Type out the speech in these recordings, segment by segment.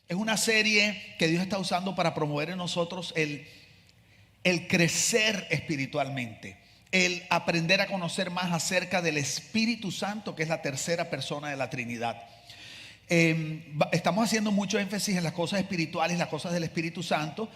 Es una serie que Dios está usando para promover en nosotros el crecer espiritualmente, el aprender a conocer más acerca del Espíritu Santo, que es la tercera persona de la Trinidad. Estamos haciendo mucho énfasis en las cosas espirituales, las cosas del Espíritu Santo,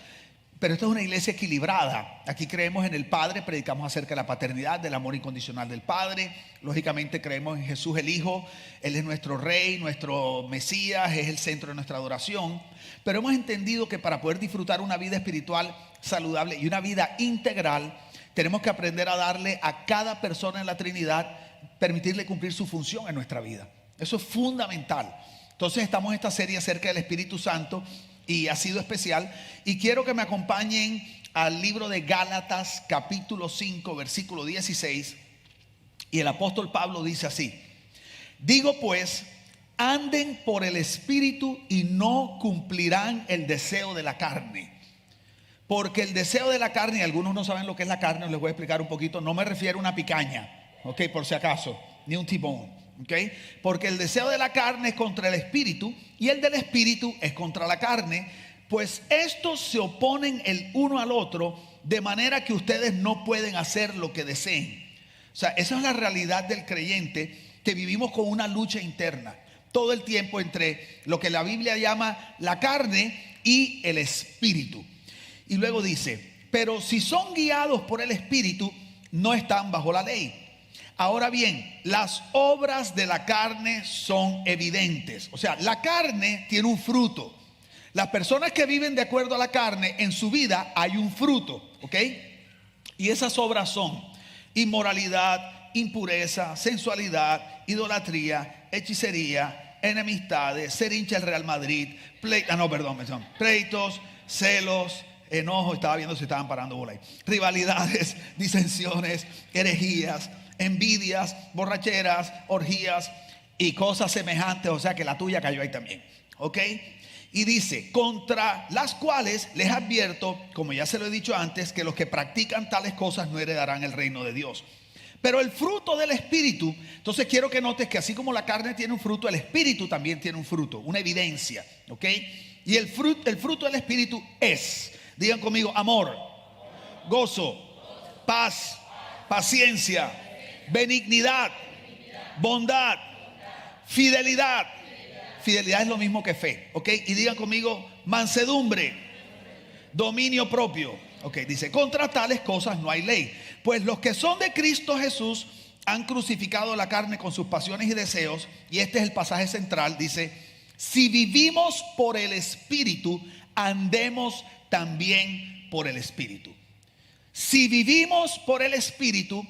pero esta es una iglesia equilibrada. Aquí creemos en el Padre, predicamos acerca de la paternidad, del amor incondicional del Padre. Lógicamente creemos en Jesús el Hijo. Él es nuestro Rey, nuestro Mesías, es el centro de nuestra adoración. Pero hemos entendido que para poder disfrutar una vida espiritual saludable y una vida integral, tenemos que aprender a darle a cada persona en la Trinidad, permitirle cumplir su función en nuestra vida. Eso es fundamental. Entonces estamos en esta serie acerca del Espíritu Santo y ha sido especial. Y quiero que me acompañen al libro de Gálatas capítulo 5 versículo 16. Y el apóstol Pablo dice así: digo pues, anden por el Espíritu y no cumplirán el deseo de la carne. Porque el deseo de la carne, y algunos no saben lo que es la carne, les voy a explicar un poquito. No me refiero a una picaña, ok, por si acaso, ni un tibón, ok. Porque el deseo de la carne es contra el espíritu y el del espíritu es contra la carne, pues estos se oponen el uno al otro, de manera que ustedes no pueden hacer lo que deseen. O sea, esa es la realidad del creyente, que vivimos con una lucha interna todo el tiempo entre lo que la Biblia llama la carne y el espíritu. Y luego dice: pero si son guiados por el Espíritu, no están bajo la ley. Ahora bien, las obras de la carne son evidentes. O sea, la carne tiene un fruto. Las personas que viven de acuerdo a la carne, en su vida hay un fruto, ¿ok? Y esas obras son inmoralidad, impureza, sensualidad, idolatría, hechicería, enemistades, ser hincha del Real Madrid, pleitos, celos, enojo, estaba viendo si estaban parando bola ahí, rivalidades, disensiones, herejías, envidias, borracheras, orgías y cosas semejantes. O sea que la tuya cayó ahí también, ¿ok? Y dice: contra las cuales les advierto, como ya se lo he dicho antes, que los que practican tales cosas no heredarán el reino de Dios. Pero el fruto del Espíritu, entonces quiero que notes que así como la carne tiene un fruto, el Espíritu también tiene un fruto, una evidencia, ¿ok? Y el fruto del Espíritu es, digan conmigo, amor, gozo, paz, paciencia, benignidad, bondad, fidelidad. Fidelidad es lo mismo que fe, ¿ok? Y digan conmigo, mansedumbre, dominio propio, ¿ok? Dice: contra tales cosas no hay ley. Pues los que son de Cristo Jesús han crucificado la carne con sus pasiones y deseos. Y este es el pasaje central, dice: si vivimos por el Espíritu, andemos también por el Espíritu. Si vivimos por el Espíritu,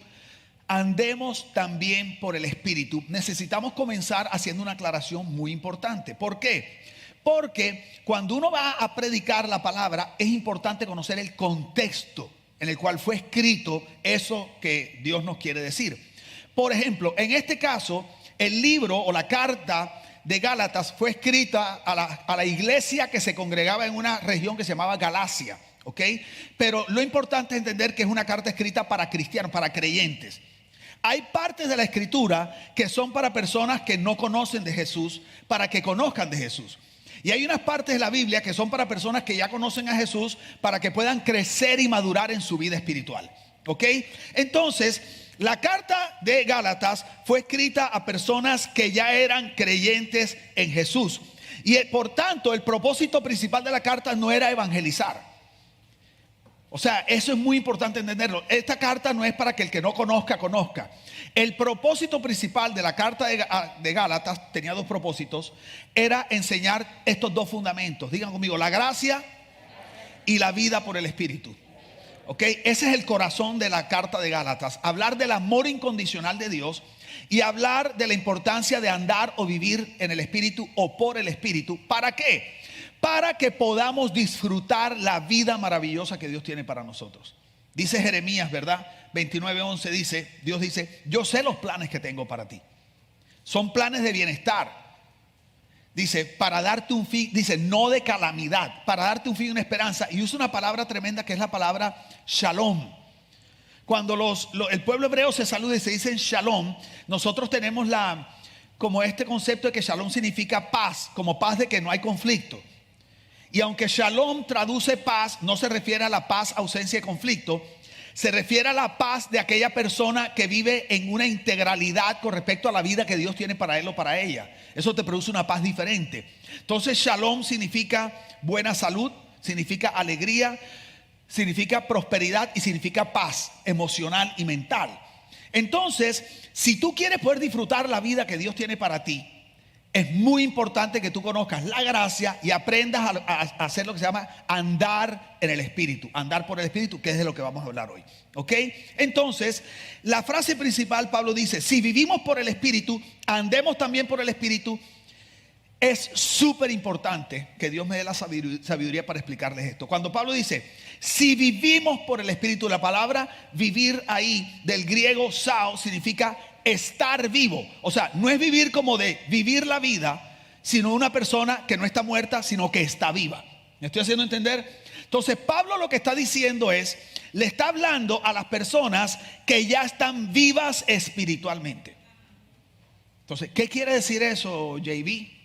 andemos también por el Espíritu. Necesitamos comenzar haciendo una aclaración muy importante. ¿Por qué? Porque cuando uno va a predicar la palabra, es importante conocer el contexto en el cual fue escrito eso que Dios nos quiere decir. Por ejemplo, en este caso, el libro o la carta de Gálatas fue escrita a la iglesia que se congregaba en una región que se llamaba Galacia, ¿ok? Pero lo importante es entender que es una carta escrita para cristianos, para creyentes. Hay partes de la escritura que son para personas que no conocen de Jesús, para que conozcan de Jesús. Y hay unas partes de la Biblia que son para personas que ya conocen a Jesús, para que puedan crecer y madurar en su vida espiritual, ¿ok? Entonces, la carta de Gálatas fue escrita a personas que ya eran creyentes en Jesús. Y por tanto, el propósito principal de la carta no era evangelizar. O sea, eso es muy importante entenderlo. Esta carta no es para que el que no conozca, conozca. El propósito principal de la carta de Gálatas, tenía dos propósitos, era enseñar estos dos fundamentos. Digan conmigo, la gracia y la vida por el Espíritu. ¿Ok? Ese es el corazón de la carta de Gálatas. Hablar del amor incondicional de Dios y hablar de la importancia de andar o vivir en el Espíritu o por el Espíritu. ¿Para qué? Para que podamos disfrutar la vida maravillosa que Dios tiene para nosotros. Dice Jeremías, ¿verdad? 29:11 dice, Dios dice: yo sé los planes que tengo para ti. Son planes de bienestar. Dice, para darte un fin, dice, no de calamidad, para darte un fin y una esperanza. Y usa una palabra tremenda que es la palabra shalom. Cuando el pueblo hebreo se saluda y se dice shalom, nosotros tenemos como este concepto de que shalom significa paz, como paz de que no hay conflicto. Y aunque shalom traduce paz, no se refiere a la paz ausencia de conflicto, se refiere a la paz de aquella persona que vive en una integralidad con respecto a la vida que Dios tiene para él o para ella. Eso te produce una paz diferente. Entonces shalom significa buena salud, significa alegría, significa prosperidad y significa paz emocional y mental. Entonces, si tú quieres poder disfrutar la vida que Dios tiene para ti, es muy importante que tú conozcas la gracia y aprendas a hacer lo que se llama andar en el Espíritu. Andar por el Espíritu, que es de lo que vamos a hablar hoy. ¿Ok? Entonces, la frase principal, Pablo dice, si vivimos por el Espíritu, andemos también por el Espíritu. Es súper importante que Dios me dé la sabiduría para explicarles esto. Cuando Pablo dice, si vivimos por el Espíritu, la palabra vivir ahí del griego sao significa estar vivo. O sea, no es vivir como de vivir la vida, sino una persona que no está muerta, sino que está viva. ¿Me estoy haciendo entender? Entonces Pablo lo que está diciendo es, le está hablando a las personas que ya están vivas espiritualmente. Entonces, ¿qué quiere decir eso, JB?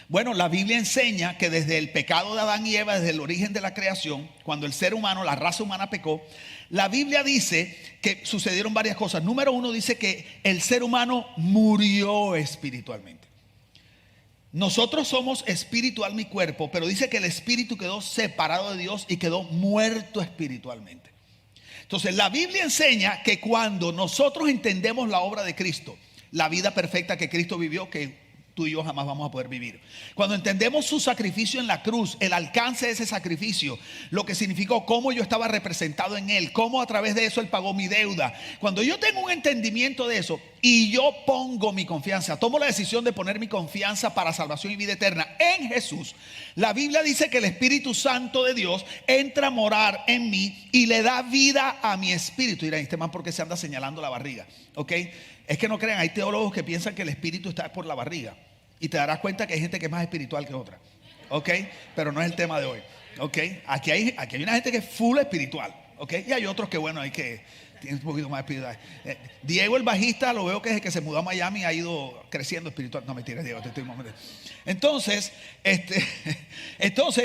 Bueno, la Biblia enseña que desde el pecado de Adán y Eva, desde el origen de la creación, cuando el ser humano, la raza humana pecó, la Biblia dice que sucedieron varias cosas. Número uno, dice que el ser humano murió espiritualmente. Nosotros somos espíritu, alma y cuerpo, pero dice que el espíritu quedó separado de Dios y quedó muerto espiritualmente. Entonces la Biblia enseña que cuando nosotros entendemos la obra de Cristo, la vida perfecta que Cristo vivió, que tú y yo jamás vamos a poder vivir. Cuando entendemos su sacrificio en la cruz, el alcance de ese sacrificio, lo que significó, cómo yo estaba representado en él, cómo a través de eso él pagó mi deuda. Cuando yo tengo un entendimiento de eso y yo pongo mi confianza, tomo la decisión de poner mi confianza para salvación y vida eterna en Jesús, la Biblia dice que el Espíritu Santo de Dios entra a morar en mí y le da vida a mi espíritu. Dirán, este man, ¿por qué se anda señalando la barriga? ¿Ok? Es que no crean, hay teólogos que piensan que el espíritu está por la barriga. Y te darás cuenta que hay gente que es más espiritual que otra. ¿Ok? Pero no es el tema de hoy. ¿Ok? Aquí hay una gente que es full espiritual. ¿Ok? Y hay otros que, bueno, hay que tienen un poquito más espiritual. Diego, el bajista, lo veo que desde que se mudó a Miami ha ido creciendo espiritual. No, mentira, Diego, te estoy momento. Entonces,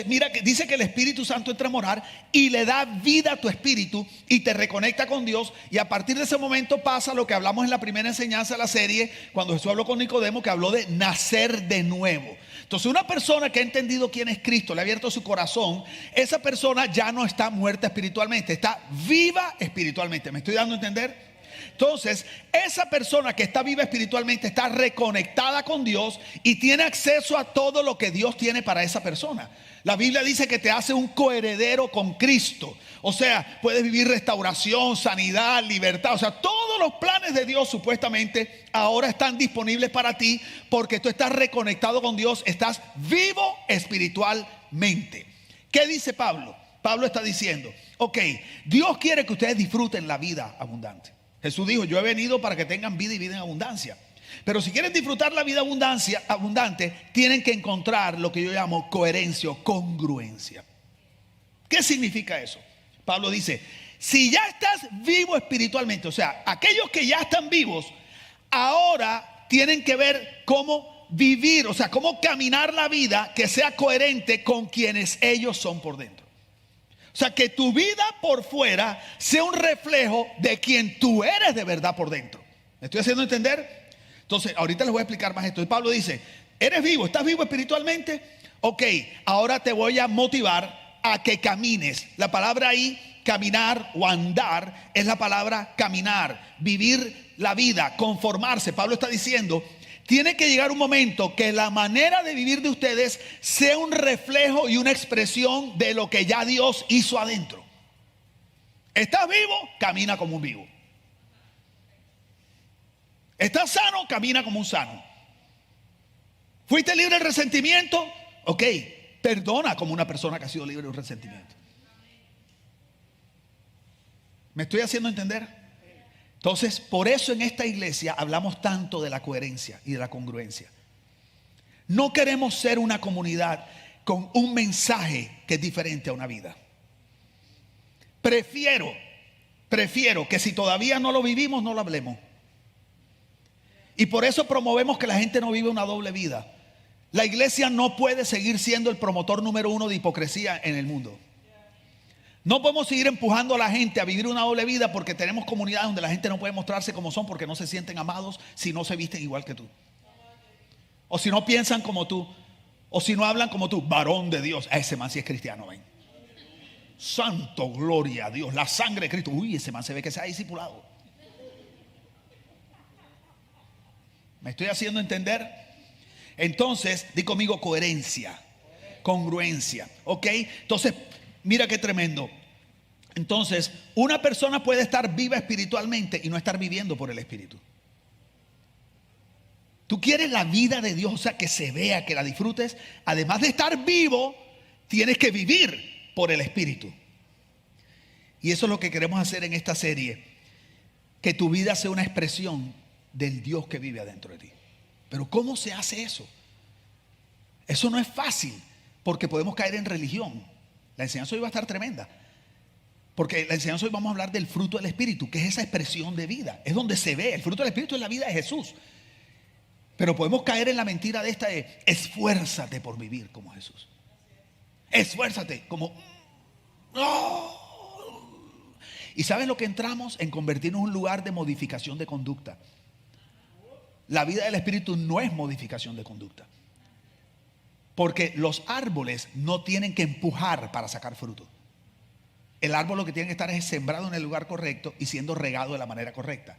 mira, que dice que el Espíritu Santo entra a morar y le da vida a tu espíritu y te reconecta con Dios. Y a partir de ese momento pasa lo que hablamos en la primera enseñanza de la serie, cuando Jesús habló con Nicodemo, que habló de nacer de nuevo. Entonces, una persona que ha entendido quién es Cristo, le ha abierto su corazón, esa persona ya no está muerta espiritualmente, está viva espiritualmente. ¿Me estoy dando a entender? Entonces, esa persona que está viva espiritualmente está reconectada con Dios y tiene acceso a todo lo que Dios tiene para esa persona. La Biblia dice que te hace un coheredero con Cristo. O sea, puedes vivir restauración, sanidad, libertad. O sea, todos los planes de Dios supuestamente ahora están disponibles para ti porque tú estás reconectado con Dios, estás vivo espiritualmente. ¿Qué dice Pablo? Pablo está diciendo, ok, Dios quiere que ustedes disfruten la vida abundante. Jesús dijo, yo he venido para que tengan vida y vida en abundancia. Pero si quieren disfrutar la vida abundante, tienen que encontrar lo que yo llamo coherencia o congruencia. ¿Qué significa eso? Pablo dice, si ya estás vivo espiritualmente, o sea, aquellos que ya están vivos, ahora tienen que ver cómo vivir, o sea, cómo caminar la vida que sea coherente con quienes ellos son por dentro. O sea, que tu vida por fuera sea un reflejo de quien tú eres de verdad por dentro. ¿Me estoy haciendo entender? Entonces, ahorita les voy a explicar más esto. Y Pablo dice, ¿eres vivo? ¿Estás vivo espiritualmente? Ok, ahora te voy a motivar a que camines. La palabra ahí, caminar o andar, es la palabra caminar, vivir la vida, conformarse. Pablo está diciendo, tiene que llegar un momento que la manera de vivir de ustedes sea un reflejo y una expresión de lo que ya Dios hizo adentro. ¿Estás vivo? Camina como un vivo. ¿Estás sano? Camina como un sano. ¿Fuiste libre del resentimiento? Ok, perdona como una persona que ha sido libre de un resentimiento. ¿Me estoy haciendo entender? Entonces, por eso en esta iglesia hablamos tanto de la coherencia y de la congruencia. No queremos ser una comunidad con un mensaje que es diferente a una vida. Prefiero que si todavía no lo vivimos, no lo hablemos. Y por eso promovemos que la gente no viva una doble vida. La iglesia no puede seguir siendo el promotor número uno de hipocresía en el mundo. No podemos seguir empujando a la gente a vivir una doble vida porque tenemos comunidades donde la gente no puede mostrarse como son porque no se sienten amados si no se visten igual que tú. O si no piensan como tú. O si no hablan como tú. Varón de Dios. Ese man sí es cristiano, ven. Santo, gloria a Dios. La sangre de Cristo. Uy, ese man se ve que se ha discipulado. ¿Me estoy haciendo entender? Entonces, di conmigo coherencia, congruencia. ¿Ok? Entonces, mira qué tremendo. Entonces, una persona puede estar viva espiritualmente y no estar viviendo por el Espíritu. Tú quieres la vida de Dios, o sea, que se vea, que la disfrutes. Además de estar vivo, tienes que vivir por el Espíritu. Y eso es lo que queremos hacer en esta serie. Que tu vida sea una expresión del Dios que vive adentro de ti. Pero ¿cómo se hace eso? Eso no es fácil, porque podemos caer en religión. La enseñanza hoy va a estar tremenda. Porque la enseñanza hoy vamos a hablar del fruto del Espíritu, que es esa expresión de vida. Es donde se ve. El fruto del Espíritu es la vida de Jesús. Pero podemos caer en la mentira de esta de esfuérzate por vivir como Jesús. Esfuérzate como... ¡Oh! ¿Y sabes lo que entramos? En convertirnos en un lugar de modificación de conducta. La vida del Espíritu no es modificación de conducta. Porque los árboles no tienen que empujar para sacar fruto. El árbol lo que tiene que estar es sembrado en el lugar correcto y siendo regado de la manera correcta.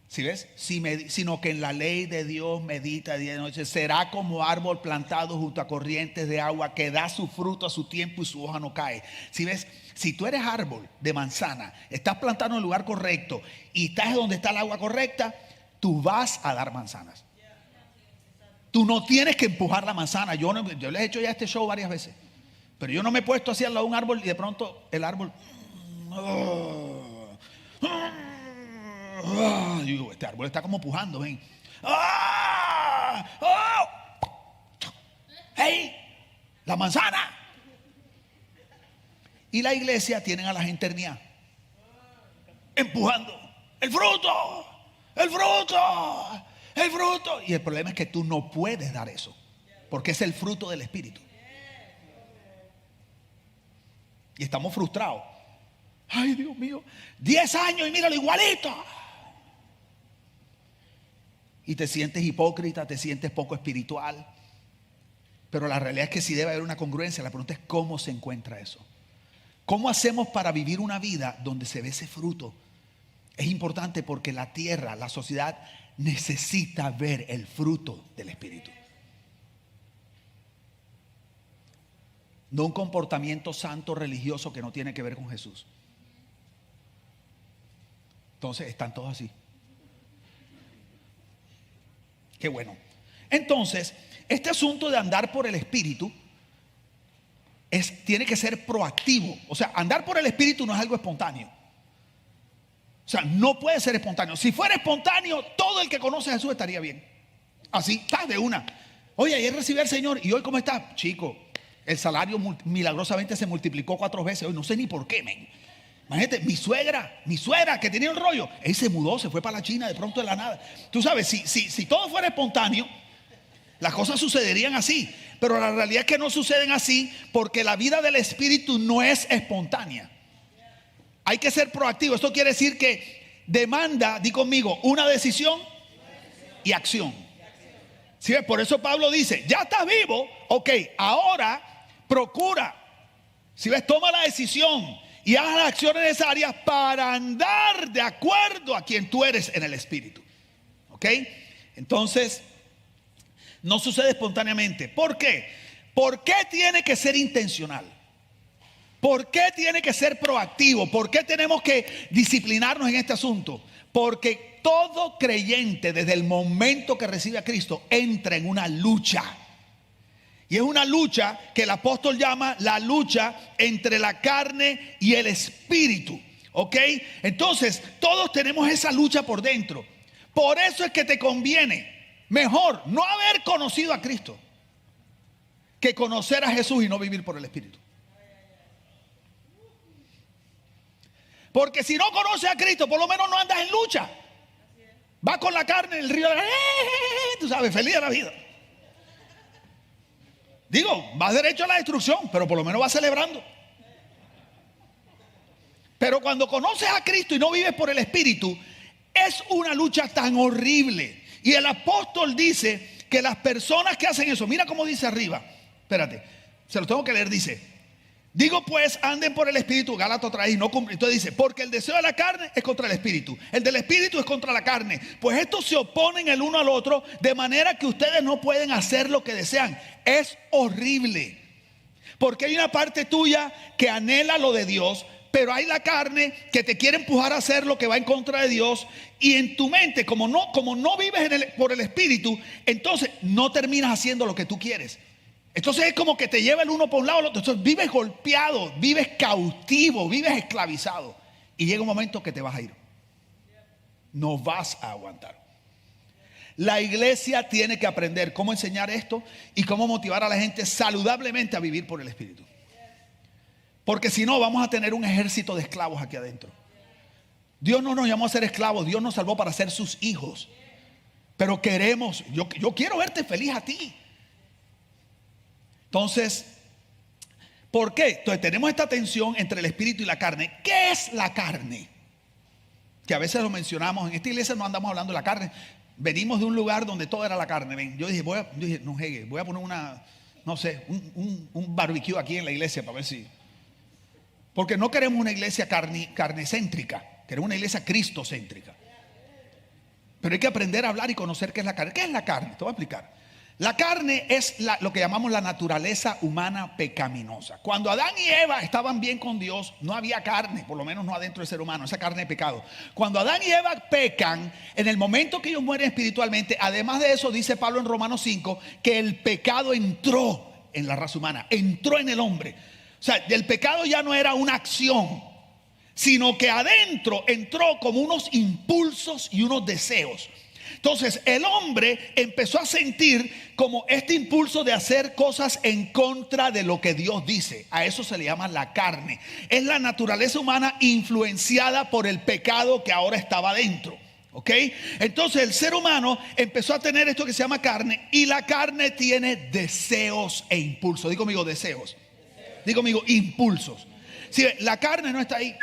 ¿Sí ves? Sino que en la ley de Dios medita día y noche. Será como árbol plantado junto a corrientes de agua que da su fruto a su tiempo y su hoja no cae. ¿Sí ves? Si tú eres árbol de manzana, estás plantado en el lugar correcto y estás donde está el agua correcta, tú vas a dar manzanas. Tú no tienes que empujar la manzana. Yo les he hecho ya este show varias veces. Pero yo no me he puesto así al lado de un árbol y de pronto el árbol... digo, este árbol está como pujando, ven. ¡Hey! La manzana. Y la iglesia tienen a la gente herniada, empujando. El fruto, el fruto, el fruto. Y el problema es que tú no puedes dar eso, porque es el fruto del Espíritu. Y estamos frustrados. Ay, Dios mío, 10 años y míralo igualito. Y te sientes hipócrita, te sientes poco espiritual. Pero la realidad es que sí debe haber una congruencia. La pregunta es cómo se encuentra eso. ¿Cómo hacemos para vivir una vida donde se ve ese fruto? Es importante porque la tierra, la sociedad necesita ver el fruto del Espíritu. No un comportamiento santo religioso que no tiene que ver con Jesús. Entonces están todos así. Qué bueno. Entonces, este asunto de andar por el Espíritu tiene que ser proactivo. O sea, andar por el Espíritu no es algo espontáneo. O sea, no puede ser espontáneo. Si fuera espontáneo, todo el que conoce a Jesús estaría bien. Así, está de una. Oye, ayer recibí al Señor y hoy ¿cómo está? Chico, el salario milagrosamente se multiplicó 4 veces. Hoy no sé ni por qué, men. Imagínate, mi suegra que tenía un rollo, él se mudó, se fue para la China de pronto de la nada. Tú sabes, si todo fuera espontáneo, las cosas sucederían así. Pero la realidad es que no suceden así porque la vida del Espíritu no es espontánea. Hay que ser proactivo. Esto quiere decir que demanda, di conmigo, una decisión y acción. ¿Sí? Por eso Pablo dice, ya estás vivo, ok, ahora procura. Si ves, toma la decisión y haz las acciones necesarias para andar de acuerdo a quien tú eres en el Espíritu. ¿Ok? Entonces, no sucede espontáneamente. ¿Por qué? ¿Por qué tiene que ser intencional? ¿Por qué tiene que ser proactivo? ¿Por qué tenemos que disciplinarnos en este asunto? Porque todo creyente desde el momento que recibe a Cristo entra en una lucha. Y es una lucha que el apóstol llama la lucha entre la carne y el espíritu. ¿Ok? Entonces, todos tenemos esa lucha por dentro. Por eso es que te conviene mejor no haber conocido a Cristo que conocer a Jesús y no vivir por el Espíritu. Porque si no conoces a Cristo, por lo menos no andas en lucha. Va con la carne en el río, tú sabes, feliz de la vida. Digo, vas derecho a la destrucción, pero por lo menos vas celebrando. Pero cuando conoces a Cristo y no vives por el Espíritu, es una lucha tan horrible. Y el apóstol dice que las personas que hacen eso, mira cómo dice arriba, espérate, se lo tengo que leer, dice: digo pues, anden por el Espíritu, Gálatas otra vez, y no cumplen. Entonces dice, porque el deseo de la carne es contra el Espíritu, el del Espíritu es contra la carne, pues estos se oponen el uno al otro, de manera que ustedes no pueden hacer lo que desean. Es horrible, porque hay una parte tuya que anhela lo de Dios, pero hay la carne que te quiere empujar a hacer lo que va en contra de Dios. Y en tu mente, como no vives por el Espíritu, entonces no terminas haciendo lo que tú quieres. Entonces es como que te lleva el uno por un lado, el otro. Entonces vives golpeado, vives cautivo, vives esclavizado. Y llega un momento que te vas a ir. No vas a aguantar. La iglesia tiene que aprender cómo enseñar esto y cómo motivar a la gente saludablemente a vivir por el Espíritu. Porque si no, vamos a tener un ejército de esclavos aquí adentro. Dios no nos llamó a ser esclavos, Dios nos salvó para ser sus hijos. Pero queremos, yo quiero verte feliz a ti. Entonces, ¿por qué? Entonces tenemos esta tensión entre el espíritu y la carne. ¿Qué es la carne? Que a veces lo mencionamos. En esta iglesia no andamos hablando de la carne. Venimos de un lugar donde todo era la carne. Ven, yo dije, voy a poner un barbecue aquí en la iglesia para ver si... Porque no queremos una iglesia carnecéntrica, queremos una iglesia cristocéntrica. Pero hay que aprender a hablar y conocer qué es la carne. ¿Qué es la carne? Te voy a explicar. La carne es lo que llamamos la naturaleza humana pecaminosa. Cuando Adán y Eva estaban bien con Dios, no había carne, por lo menos no adentro del ser humano, esa carne de pecado. Cuando Adán y Eva pecan, en el momento que ellos mueren espiritualmente, además de eso, dice Pablo en Romanos 5, que el pecado entró en la raza humana, entró en el hombre. O sea, el pecado ya no era una acción, sino que adentro entró como unos impulsos y unos deseos. Entonces el hombre empezó a sentir como este impulso de hacer cosas en contra de lo que Dios dice. A eso se le llama la carne. Es la naturaleza humana influenciada por el pecado que ahora estaba dentro. ¿Ok? Entonces el ser humano empezó a tener esto que se llama carne. Y la carne tiene deseos e impulsos. Digo conmigo, deseos. Digo conmigo, impulsos. Si la carne no está ahí.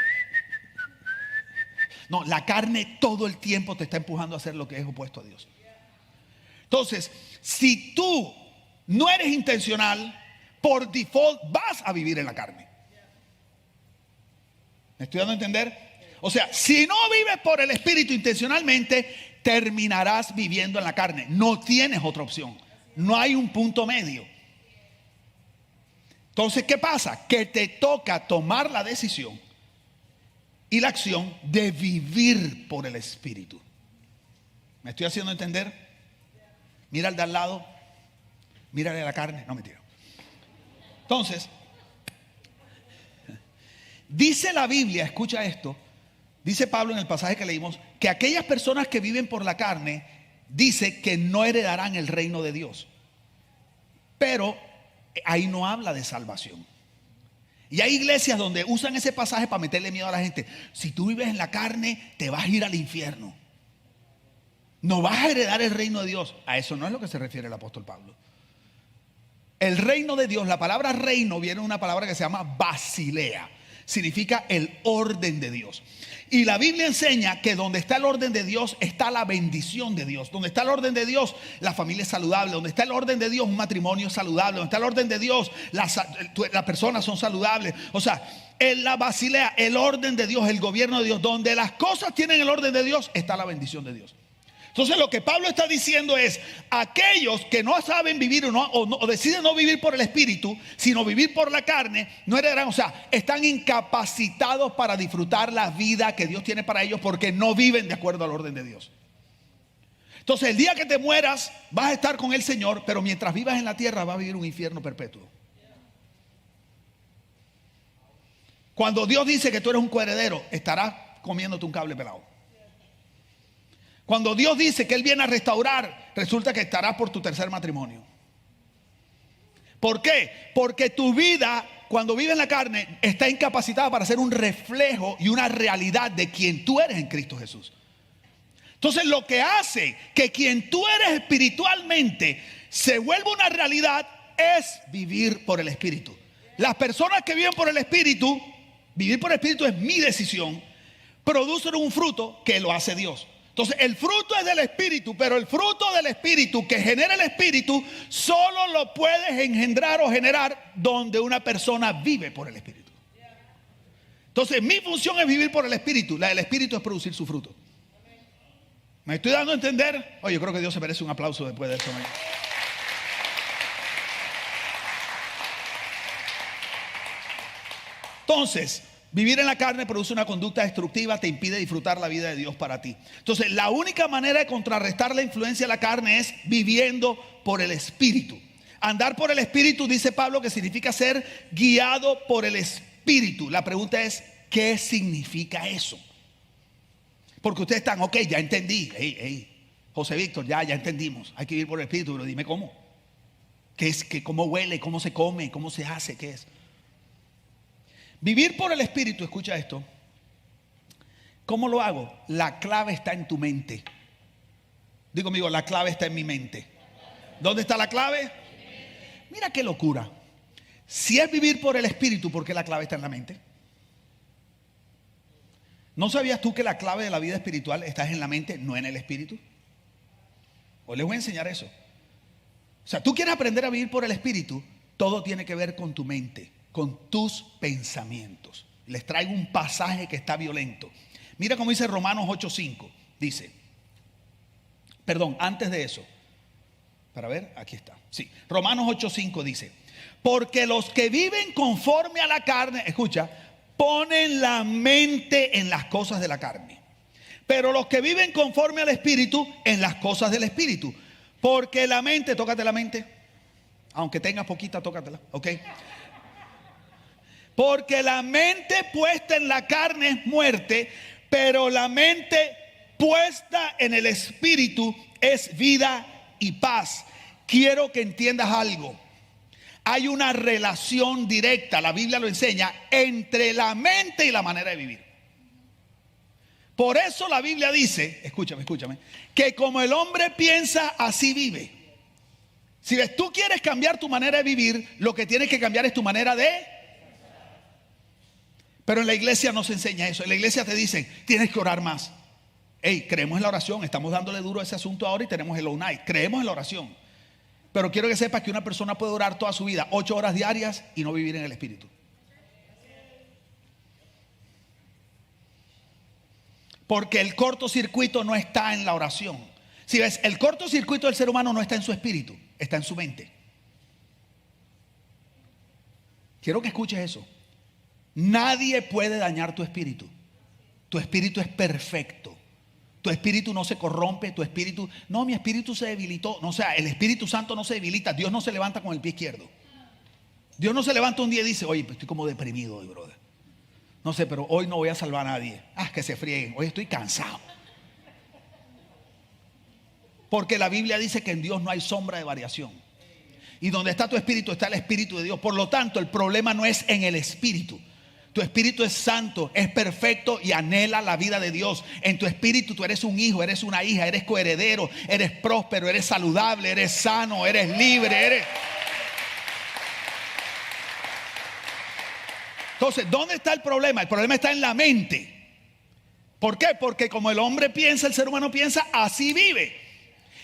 No, la carne todo el tiempo te está empujando a hacer lo que es opuesto a Dios. Entonces, si tú no eres intencional, por default vas a vivir en la carne. ¿Me estoy dando a entender? O sea, si no vives por el Espíritu intencionalmente, terminarás viviendo en la carne. No tienes otra opción. No hay un punto medio. Entonces, ¿qué pasa? Que te toca tomar la decisión y la acción de vivir por el Espíritu. ¿Me estoy haciendo entender? Mira al de al lado, mírale a la carne. No, mentira. Entonces, dice la Biblia, escucha esto, dice Pablo en el pasaje que leímos, que aquellas personas que viven por la carne, dice que no heredarán el reino de Dios. Pero ahí no habla de salvación. Y hay iglesias donde usan ese pasaje para meterle miedo a la gente. Si tú vives en la carne, te vas a ir al infierno. No vas a heredar el reino de Dios. A eso no es lo que se refiere el apóstol Pablo. El reino de Dios, la palabra reino viene de una palabra que se llama basilea. Significa el orden de Dios. Y la Biblia enseña que donde está el orden de Dios está la bendición de Dios. Donde está el orden de Dios, la familia es saludable. Donde está el orden de Dios, un matrimonio es saludable. Donde está el orden de Dios, las personas son saludables. O sea, en la basilea, el orden de Dios, el gobierno de Dios, donde las cosas tienen el orden de Dios, está la bendición de Dios. Entonces lo que Pablo está diciendo es, aquellos que no saben vivir o deciden no vivir por el Espíritu, sino vivir por la carne, no heredarán, o sea, están incapacitados para disfrutar la vida que Dios tiene para ellos porque no viven de acuerdo al orden de Dios. Entonces el día que te mueras vas a estar con el Señor, pero mientras vivas en la tierra vas a vivir un infierno perpetuo. Cuando Dios dice que tú eres un coheredero, estarás comiéndote un cable pelado. Cuando Dios dice que Él viene a restaurar, resulta que estarás por tu tercer matrimonio. ¿Por qué? Porque tu vida, cuando vive en la carne, está incapacitada para ser un reflejo y una realidad de quien tú eres en Cristo Jesús. Entonces lo que hace que quien tú eres espiritualmente se vuelva una realidad es vivir por el Espíritu. Las personas que viven por el Espíritu, vivir por el Espíritu es mi decisión, producen un fruto que lo hace Dios. Entonces el fruto es del Espíritu, pero el fruto del Espíritu que genera el Espíritu solo lo puedes engendrar o generar donde una persona vive por el Espíritu. Entonces mi función es vivir por el Espíritu, la del Espíritu es producir su fruto. ¿Me estoy dando a entender? Oye, yo creo que Dios se merece un aplauso después de eso. Entonces, vivir en la carne produce una conducta destructiva, te impide disfrutar la vida de Dios para ti. Entonces, la única manera de contrarrestar la influencia de la carne es viviendo por el Espíritu. Andar por el Espíritu, dice Pablo, que significa ser guiado por el Espíritu. La pregunta es, ¿qué significa eso? Porque ustedes están, ok, ya entendí. José Víctor, ya entendimos. Hay que vivir por el Espíritu, pero dime cómo. ¿Qué es? ¿Cómo huele? ¿Cómo se come? ¿Cómo se hace? ¿Qué es? Vivir por el Espíritu, escucha esto. ¿Cómo lo hago? La clave está en tu mente. Digo conmigo, la clave está en mi mente. ¿Dónde está la clave? Mira qué locura. Si es vivir por el Espíritu, ¿por qué la clave está en la mente? ¿No sabías tú que la clave de la vida espiritual está en la mente, no en el Espíritu? Hoy les voy a enseñar eso. O sea, tú quieres aprender a vivir por el Espíritu, todo tiene que ver con tu mente, con tus pensamientos. Les traigo un pasaje que está violento. Mira cómo dice Romanos 8:5. Dice, perdón, antes de eso, para ver, aquí está. Sí, Romanos 8:5 dice, porque los que viven conforme a la carne, escucha, ponen la mente en las cosas de la carne. Pero los que viven conforme al Espíritu, en las cosas del Espíritu. Porque la mente, tócate la mente. Aunque tengas poquita, tócatela, ¿ok? Porque la mente puesta en la carne es muerte, pero la mente puesta en el Espíritu es vida y paz. Quiero que entiendas algo. Hay una relación directa, la Biblia lo enseña, entre la mente y la manera de vivir. Por eso la Biblia dice, escúchame, que como el hombre piensa, así vive. Si ves, tú quieres cambiar tu manera de vivir, lo que tienes que cambiar es tu manera de... Pero en la iglesia no se enseña eso. En la iglesia te dicen, tienes que orar más. Creemos en la oración, estamos dándole duro a ese asunto ahora y tenemos el all night. Creemos en la oración. Pero quiero que sepas que una persona puede orar toda su vida 8 horas diarias y no vivir en el Espíritu. Porque el cortocircuito no está en la oración. Si ves, el cortocircuito del ser humano no está en su espíritu, está en su mente. Quiero que escuches eso. Nadie puede dañar tu espíritu. Tu espíritu es perfecto. Tu espíritu no se corrompe, tu espíritu... No, mi espíritu se debilitó. No, o sea, el Espíritu Santo no se debilita. Dios no se levanta con el pie izquierdo. Dios no se levanta un día y dice, oye, pues estoy como deprimido hoy, brother. No sé, pero hoy no voy a salvar a nadie. Que se frieguen. Hoy estoy cansado. Porque la Biblia dice que en Dios no hay sombra de variación. Y donde está tu espíritu está el Espíritu de Dios. Por lo tanto, el problema no es en el espíritu. Tu espíritu es santo, es perfecto y anhela la vida de Dios. En tu espíritu tú eres un hijo, eres una hija, eres coheredero, eres próspero, eres saludable, eres sano, eres libre, Entonces, ¿dónde está el problema? El problema está en la mente. ¿Por qué? Porque como el hombre piensa, el ser humano piensa, así vive.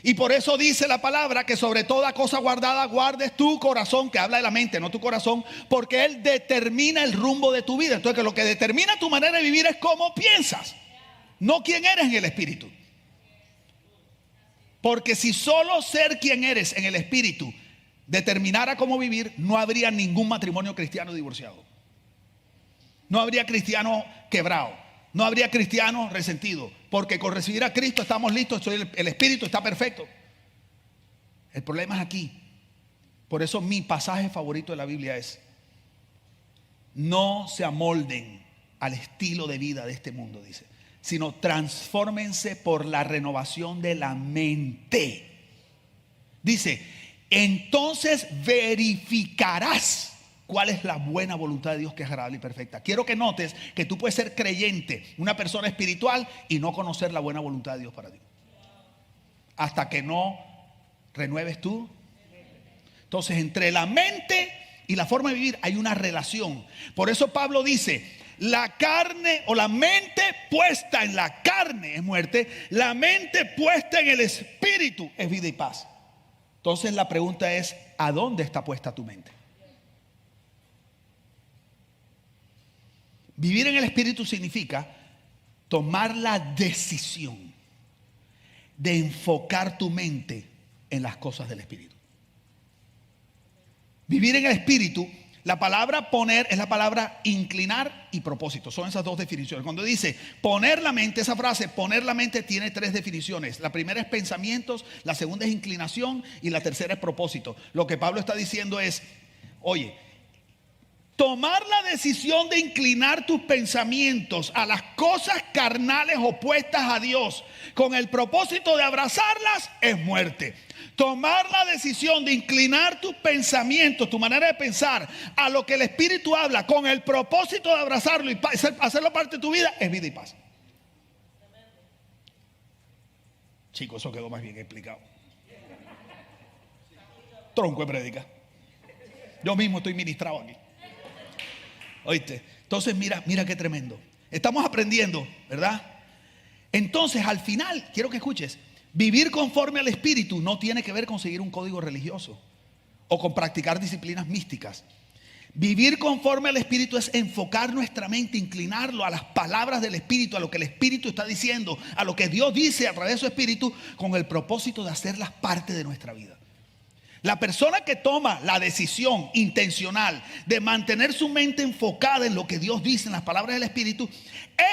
Y por eso dice la palabra que sobre toda cosa guardada guardes tu corazón, que habla de la mente, no tu corazón, porque Él determina el rumbo de tu vida. Entonces, que lo que determina tu manera de vivir es cómo piensas, no quién eres en el espíritu. Porque si solo ser quien eres en el espíritu determinara cómo vivir, no habría ningún matrimonio cristiano divorciado. No habría cristiano quebrado. No habría cristiano resentido, porque con recibir a Cristo estamos listos, el Espíritu está perfecto. El problema es aquí. Por eso mi pasaje favorito de la Biblia es: no se amolden al estilo de vida de este mundo, dice, sino transfórmense por la renovación de la mente. Dice, entonces verificarás cuál es la buena voluntad de Dios, que es agradable y perfecta. Quiero que notes que tú puedes ser creyente, una persona espiritual, y no conocer la buena voluntad de Dios para ti, hasta que no renueves tú. Entonces, entre la mente y la forma de vivir hay una relación. Por eso Pablo dice, la carne o la mente puesta en la carne es muerte, la mente puesta en el espíritu es vida y paz. Entonces la pregunta es, ¿a dónde está puesta tu mente? Vivir en el espíritu significa tomar la decisión de enfocar tu mente en las cosas del espíritu. Vivir en el espíritu, la palabra poner es la palabra inclinar y propósito. Son esas dos definiciones. Cuando dice poner la mente, esa frase, poner la mente, tiene tres definiciones. La primera es pensamientos, la segunda es inclinación y la tercera es propósito. Lo que Pablo está diciendo es, oye, tomar la decisión de inclinar tus pensamientos a las cosas carnales opuestas a Dios con el propósito de abrazarlas es muerte. Tomar la decisión de inclinar tus pensamientos, tu manera de pensar a lo que el Espíritu habla con el propósito de abrazarlo y hacerlo parte de tu vida es vida y paz. Chicos, eso quedó más bien explicado. Tronco de prédica. Yo mismo estoy ministrado aquí. ¿Oíste? Entonces mira qué tremendo. Estamos aprendiendo, ¿verdad? Entonces al final, quiero que escuches, vivir conforme al Espíritu no tiene que ver con seguir un código religioso o con practicar disciplinas místicas. Vivir conforme al Espíritu es enfocar nuestra mente, inclinarlo a las palabras del Espíritu, a lo que el Espíritu está diciendo, a lo que Dios dice a través de su Espíritu, con el propósito de hacerlas parte de nuestra vida. La persona que toma la decisión intencional de mantener su mente enfocada en lo que Dios dice en las palabras del Espíritu,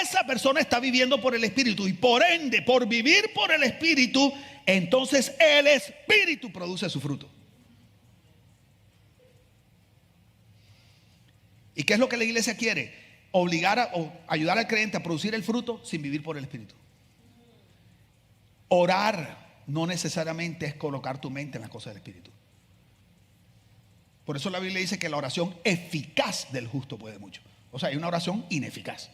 esa persona está viviendo por el Espíritu y por ende, por vivir por el Espíritu, entonces el Espíritu produce su fruto. ¿Y qué es lo que la iglesia quiere? Obligar o ayudar al creyente a producir el fruto sin vivir por el Espíritu. Orar no necesariamente es colocar tu mente en las cosas del Espíritu. Por eso la Biblia dice que la oración eficaz del justo puede mucho. O sea, hay una oración ineficaz.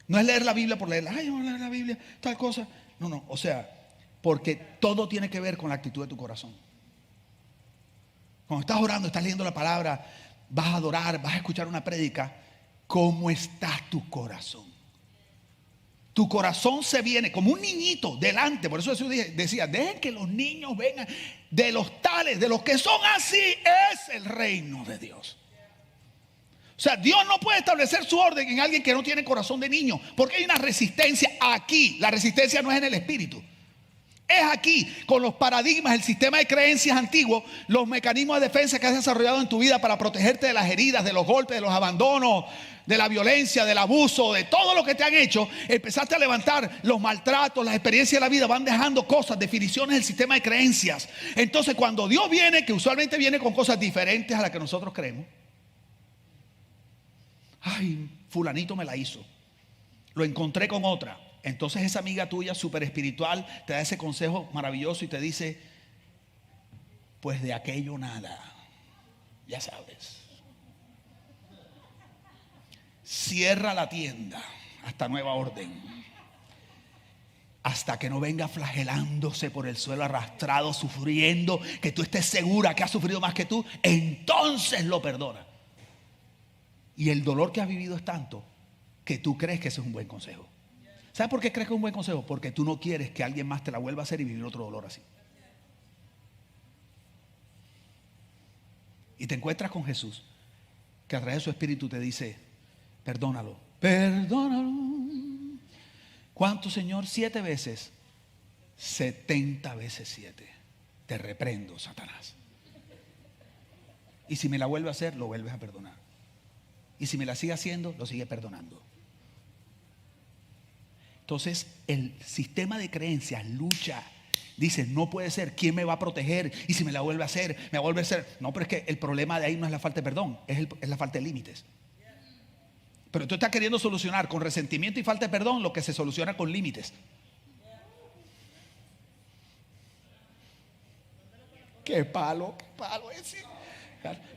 No es leer la Biblia por leerla. Ay, vamos a leer la Biblia, tal cosa. No, o sea, porque todo tiene que ver con la actitud de tu corazón. Cuando estás orando, estás leyendo la palabra, vas a adorar, vas a escuchar una prédica, ¿cómo está tu corazón? Tu corazón se viene como un niñito delante. Por eso Jesús decía, dejen que los niños vengan. De los tales, de los que son así, es el reino de Dios. O sea, Dios no puede establecer su orden en alguien que no tiene corazón de niño, porque hay una resistencia aquí. La resistencia no es en el espíritu, es aquí, con los paradigmas, el sistema de creencias antiguo, los mecanismos de defensa que has desarrollado en tu vida para protegerte de las heridas, de los golpes, de los abandonos, de la violencia, del abuso, de todo lo que te han hecho. Empezaste a levantar los maltratos, las experiencias de la vida, van dejando cosas, definiciones del sistema de creencias. Entonces cuando Dios viene, que usualmente viene con cosas diferentes a las que nosotros creemos, ay, fulanito me la hizo, lo encontré con otra. Entonces esa amiga tuya súper espiritual te da ese consejo maravilloso y te dice, pues de aquello nada, ya sabes. Cierra la tienda hasta nueva orden. Hasta que no venga flagelándose por el suelo, arrastrado, sufriendo, que tú estés segura que ha sufrido más que tú, entonces lo perdona. Y el dolor que has vivido es tanto que tú crees que ese es un buen consejo. ¿Sabes por qué crees que es un buen consejo? Porque tú no quieres que alguien más te la vuelva a hacer y vivir otro dolor así. Y te encuentras con Jesús, que a través de su Espíritu te dice, perdónalo, perdónalo. ¿Cuánto, Señor? 7 veces. 70 veces 7. Te reprendo, Satanás. Y si me la vuelve a hacer, lo vuelves a perdonar. Y si me la sigue haciendo, lo sigue perdonando. Entonces el sistema de creencias lucha. Dice, no puede ser, ¿quién me va a proteger? Y si me la vuelve a hacer, me vuelve a hacer. No, pero es que el problema de ahí no es la falta de perdón, es la falta de límites. Pero tú estás queriendo solucionar con resentimiento y falta de perdón lo que se soluciona con límites. Qué palo ese.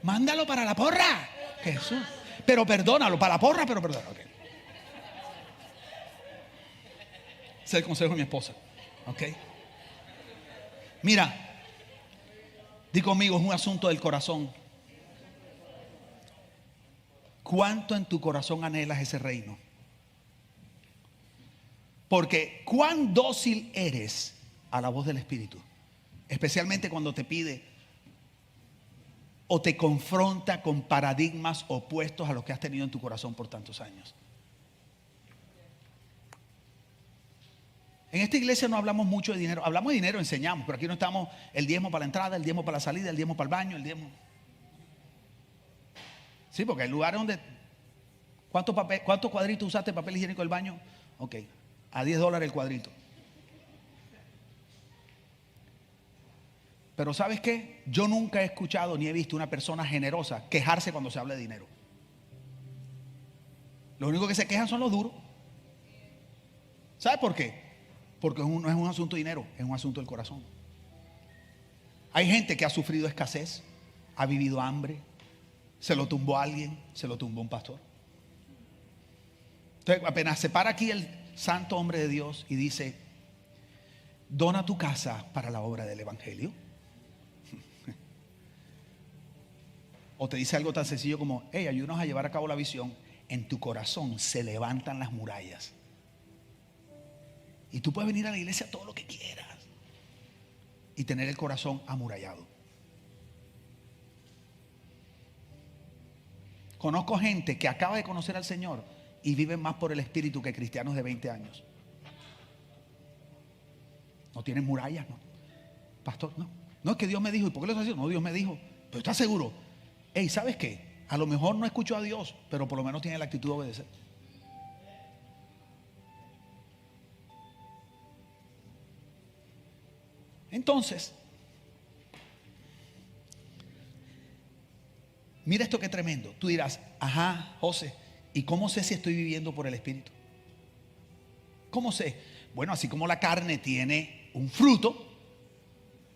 Mándalo para la porra, Jesús. Pero perdónalo, para la porra, pero perdónalo. Okay. Ese es el consejo de mi esposa. Ok. Mira, Di conmigo, es un asunto del corazón. ¿Cuánto en tu corazón anhelas ese reino? Porque cuán dócil eres a la voz del Espíritu, especialmente cuando te pide o te confronta con paradigmas opuestos a los que has tenido en tu corazón por tantos años. En esta iglesia no hablamos mucho de dinero. Hablamos de dinero, enseñamos, pero aquí no estamos el diezmo para la entrada, el diezmo para la salida, el diezmo para el baño, el diezmo. Sí, porque hay lugares donde ¿cuántos cuadritos usaste de papel higiénico del baño? Ok, a $10 el cuadrito. Pero ¿sabes qué? Yo nunca he escuchado ni he visto una persona generosa quejarse cuando se habla de dinero. Lo único que se quejan son los duros. ¿Sabes por qué? Porque no es un asunto de dinero, es un asunto del corazón. Hay gente que ha sufrido escasez, ha vivido hambre, se lo tumbó a alguien, se lo tumbó un pastor. Entonces apenas se para aquí el santo hombre de Dios y dice: dona tu casa para la obra del evangelio. O te dice algo tan sencillo como: hey, ayúdanos a llevar a cabo la visión. En tu corazón se levantan las murallas. Y tú puedes venir a la iglesia todo lo que quieras y tener el corazón amurallado. Conozco gente que acaba de conocer al Señor y vive más por el Espíritu que cristianos de 20 años. No tienen murallas, ¿no? Pastor, no. No es que Dios me dijo. ¿Y por qué lo estás haciendo? No, Dios me dijo. Pero ¿estás seguro? Hey, ¿sabes qué? A lo mejor no escuchó a Dios, pero por lo menos tiene la actitud de obedecer. Entonces, mira esto que tremendo. Tú dirás: ajá, José, ¿y cómo sé si estoy viviendo por el Espíritu? ¿Cómo sé? Bueno, así como la carne tiene un fruto,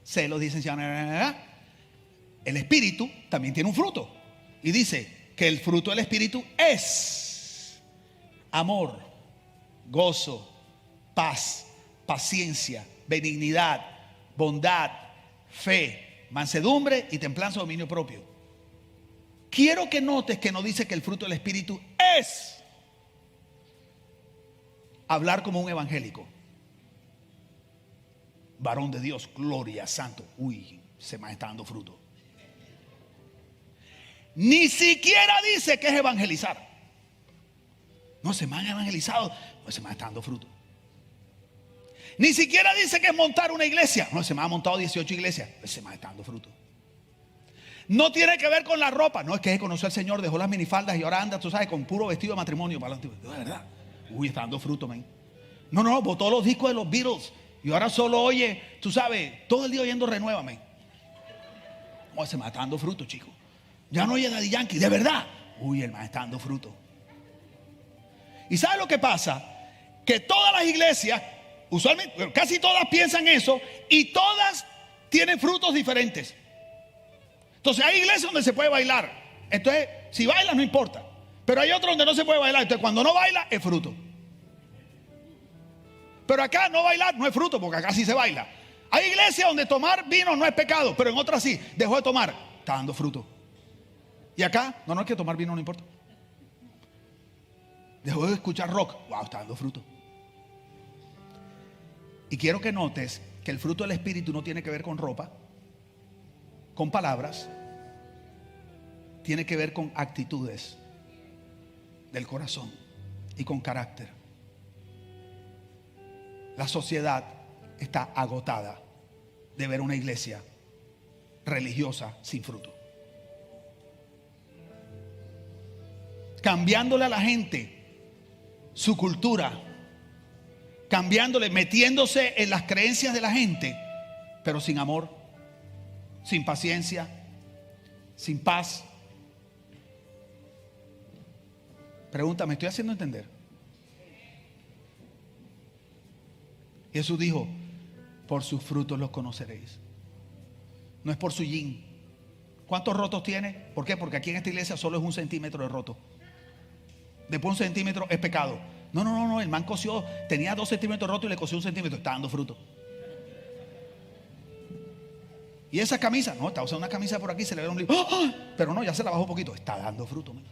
celos, disensión, el Espíritu también tiene un fruto. Y dice que el fruto del Espíritu es amor, gozo, paz, paciencia, benignidad, bondad, fe, mansedumbre y templanza o dominio propio. Quiero que notes que no dice que el fruto del Espíritu es hablar como un evangélico. Varón de Dios, gloria, santo. Uy, se me está dando fruto. Ni siquiera dice que es evangelizar. No, se me han evangelizado. No, se me está dando fruto. Ni siquiera dice que es montar una iglesia. No, se me ha montado 18 iglesias. Se me está dando fruto. No tiene que ver con la ropa. No, es que conoció al Señor, dejó las minifaldas y ahora anda, tú sabes, con puro vestido de matrimonio para adelante. De verdad. Uy, está dando fruto, man. No, botó los discos de los Beatles y ahora solo oye, tú sabes, todo el día oyendo Renuévame. No, se me está dando fruto, chico. Ya no oye Daddy Yankee, de verdad. Uy, el man está dando fruto. ¿Y sabes lo que pasa? Que todas las iglesias, usualmente, casi todas piensan eso y todas tienen frutos diferentes. Entonces hay iglesias donde se puede bailar. Entonces, si baila no importa. Pero hay otras donde no se puede bailar. Entonces, cuando no baila es fruto. Pero acá no bailar no es fruto, porque acá sí se baila. Hay iglesias donde tomar vino no es pecado, pero en otras sí. Dejó de tomar, está dando fruto. Y acá, no es que tomar vino no importa. Dejó de escuchar rock, wow, está dando fruto. Y quiero que notes que el fruto del Espíritu no tiene que ver con ropa, con palabras, tiene que ver con actitudes del corazón y con carácter. La sociedad está agotada de ver una iglesia religiosa sin fruto. Cambiándole a la gente su cultura, cambiándole, metiéndose en las creencias de la gente, pero sin amor, sin paciencia, sin paz. Pregunta, ¿me estoy haciendo entender? Jesús dijo: por sus frutos los conoceréis. No es por su yin. ¿Cuántos rotos tiene? ¿Por qué? Porque aquí en esta iglesia solo es 1 centímetro de roto. Después 1 centímetro es pecado. No, el man cosió, tenía 2 centímetros rotos y le cosió 1 centímetro. Está dando fruto. Y esa camisa, no, está usando una camisa por aquí, se le ve un lío. ¡Oh! Pero no, ya se la bajó un poquito. Está dando fruto. Man.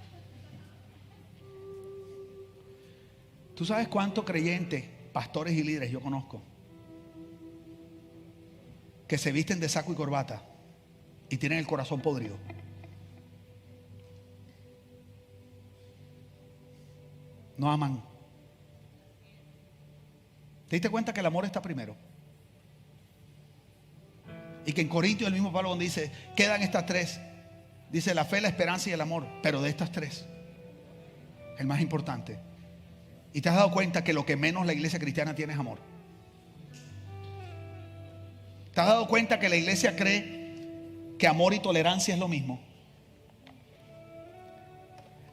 ¿Tú sabes cuántos creyentes, pastores y líderes yo conozco que se visten de saco y corbata y tienen el corazón podrido? No aman. ¿Te diste cuenta que el amor está primero? Y que en Corintios el mismo Pablo donde dice, quedan estas tres. Dice la fe, la esperanza y el amor. Pero de estas tres, el más importante. Y te has dado cuenta que lo que menos la iglesia cristiana tiene es amor. ¿Te has dado cuenta que la iglesia cree que amor y tolerancia es lo mismo?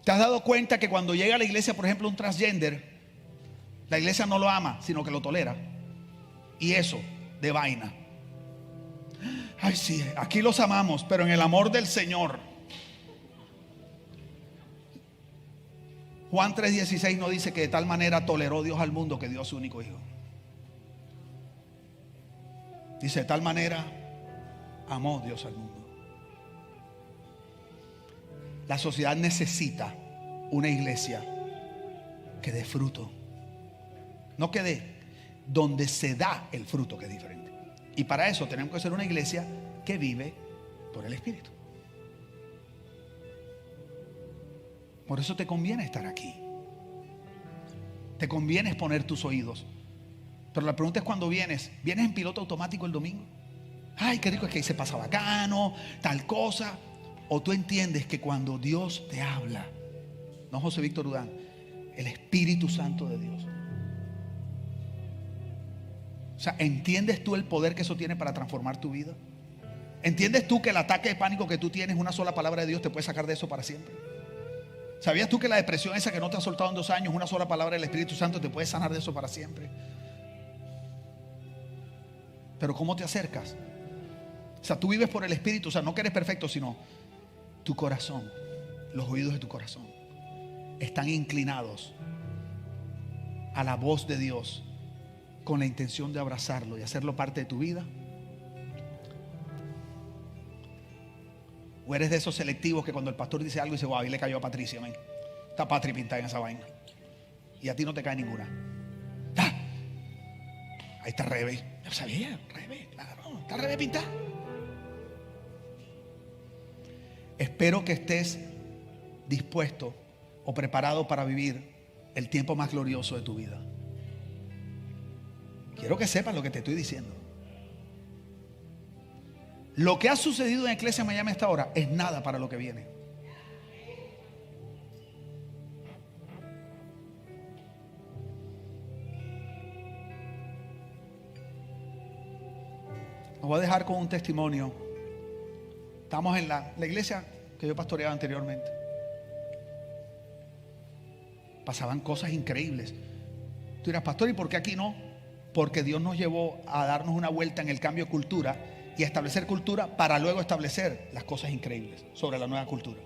¿Te has dado cuenta que cuando llega a la iglesia, por ejemplo, un transgender, la iglesia no lo ama, sino que lo tolera? Y eso, de vaina. Ay, sí, aquí los amamos, pero en el amor del Señor. Juan 3:16 no dice que de tal manera toleró Dios al mundo que dio a su único hijo. Dice, de tal manera amó Dios al mundo. La sociedad necesita una iglesia que dé fruto. No que dé, donde se da el fruto, que es diferente. Y para eso tenemos que ser una iglesia que vive por el Espíritu. Por eso te conviene estar aquí. Te conviene exponer tus oídos. Pero la pregunta es cuando vienes. ¿Vienes en piloto automático el domingo? Ay, qué rico, es que ahí se pasa bacano, tal cosa. O tú entiendes que cuando Dios te habla, no José Víctor Udán, el Espíritu Santo de Dios. O sea, ¿entiendes tú el poder que eso tiene para transformar tu vida? ¿Entiendes tú que el ataque de pánico que tú tienes, una sola palabra de Dios te puede sacar de eso para siempre? ¿Sabías tú que la depresión esa que no te ha soltado en 2 años, una sola palabra del Espíritu Santo te puede sanar de eso para siempre? Pero ¿cómo te acercas? O sea, tú vives por el Espíritu, o sea, no que eres perfecto, sino tu corazón, los oídos de tu corazón están inclinados a la voz de Dios con la intención de abrazarlo y hacerlo parte de tu vida. O eres de esos selectivos que cuando el pastor dice algo dice, wow, ahí le cayó a Patricia, man. Está Patri pintada en esa vaina y a ti no te cae ninguna. ¡Ah! Ahí está Rebe. Yo sabía, Rebe, claro, está Rebe pintada. Espero que estés dispuesto o preparado para vivir el tiempo más glorioso de tu vida. Quiero que sepas lo que te estoy diciendo. Lo que ha sucedido en Iglesia Miami hasta ahora es nada para lo que viene. Os voy a dejar con un testimonio. Estamos en la iglesia que yo pastoreaba anteriormente. Pasaban cosas increíbles. Tú dirás, pastor, ¿y por qué aquí no? Porque Dios nos llevó a darnos una vuelta en el cambio de cultura y a establecer cultura para luego establecer las cosas increíbles sobre la nueva cultura.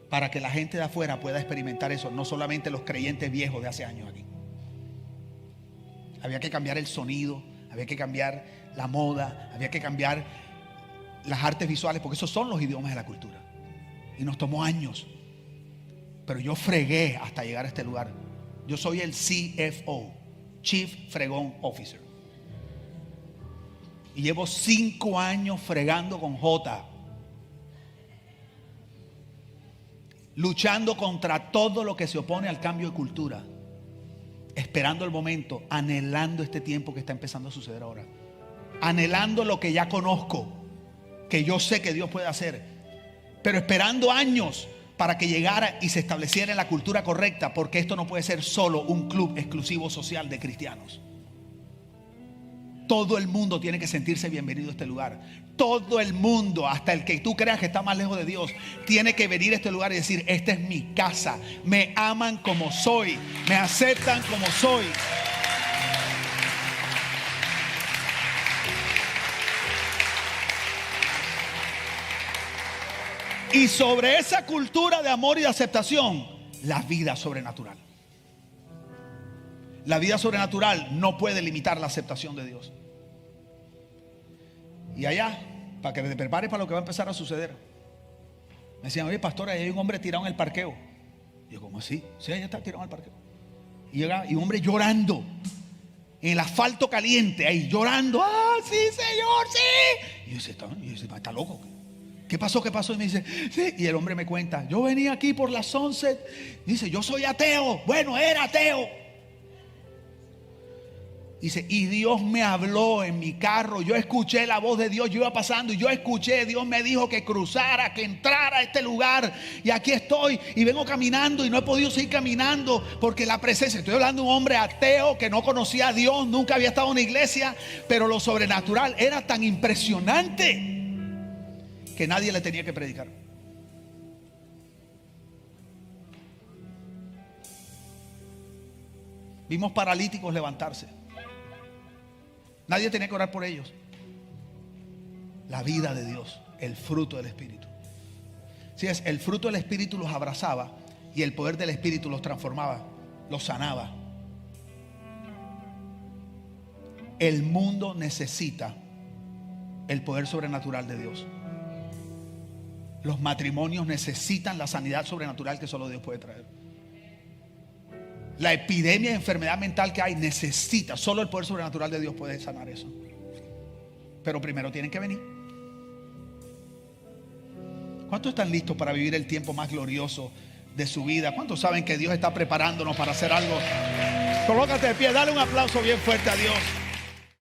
Para que la gente de afuera pueda experimentar eso, no solamente los creyentes viejos de hace años aquí. Había que cambiar el sonido, había que cambiar la moda, había que cambiar las artes visuales, porque esos son los idiomas de la cultura. Y nos tomó años. Pero yo fregué hasta llegar a este lugar. Yo soy el CFO, Chief Fregón Officer. Y llevo 5 años fregando con J. Luchando contra todo lo que se opone al cambio de cultura. Esperando el momento, anhelando este tiempo que está empezando a suceder ahora. Anhelando lo que ya conozco, que yo sé que Dios puede hacer. Pero esperando años para que llegara y se estableciera en la cultura correcta, porque esto no puede ser solo un club exclusivo social de cristianos. Todo el mundo tiene que sentirse bienvenido a este lugar. Todo el mundo, hasta el que tú creas que está más lejos de Dios, tiene que venir a este lugar y decir, esta es mi casa. Me aman como soy, me aceptan como soy. Y sobre esa cultura de amor y de aceptación, la vida sobrenatural. La vida sobrenatural no puede limitar la aceptación de Dios. Y allá, para que te prepares para lo que va a empezar a suceder. Me decían, oye, pastor, ahí hay un hombre tirado en el parqueo. Y yo, ¿cómo así? Sí, allá está tirado en el parqueo. Y llega, y un hombre llorando en el asfalto caliente, ahí llorando. ¡Ah, sí, Señor, sí! Y yo decía, está loco. ¿Qué pasó? ¿Qué pasó? Y me dice, sí. Y el hombre me cuenta, yo venía aquí por la Sunset. Dice, yo soy ateo. Bueno, era ateo. Dice, y Dios me habló en mi carro. Yo escuché la voz de Dios. Yo iba pasando y yo escuché. Dios me dijo que cruzara, que entrara a este lugar. Y aquí estoy. Y vengo caminando y no he podido seguir caminando porque la presencia. Estoy hablando de un hombre ateo que no conocía a Dios. Nunca había estado en una iglesia. Pero lo sobrenatural era tan impresionante que nadie le tenía que predicar. Vimos paralíticos levantarse. Nadie tenía que orar por ellos. La vida de Dios, el fruto del Espíritu. Si es el fruto del Espíritu los abrazaba y el poder del Espíritu los transformaba, los sanaba. El mundo necesita el poder sobrenatural de Dios. Los matrimonios necesitan la sanidad sobrenatural que solo Dios puede traer. La epidemia de enfermedad mental que hay necesita, solo el poder sobrenatural de Dios puede sanar eso. Pero primero tienen que venir. ¿Cuántos están listos para vivir el tiempo más glorioso de su vida? ¿Cuántos saben que Dios está preparándonos para hacer algo? Colócate de pie, dale un aplauso bien fuerte a Dios.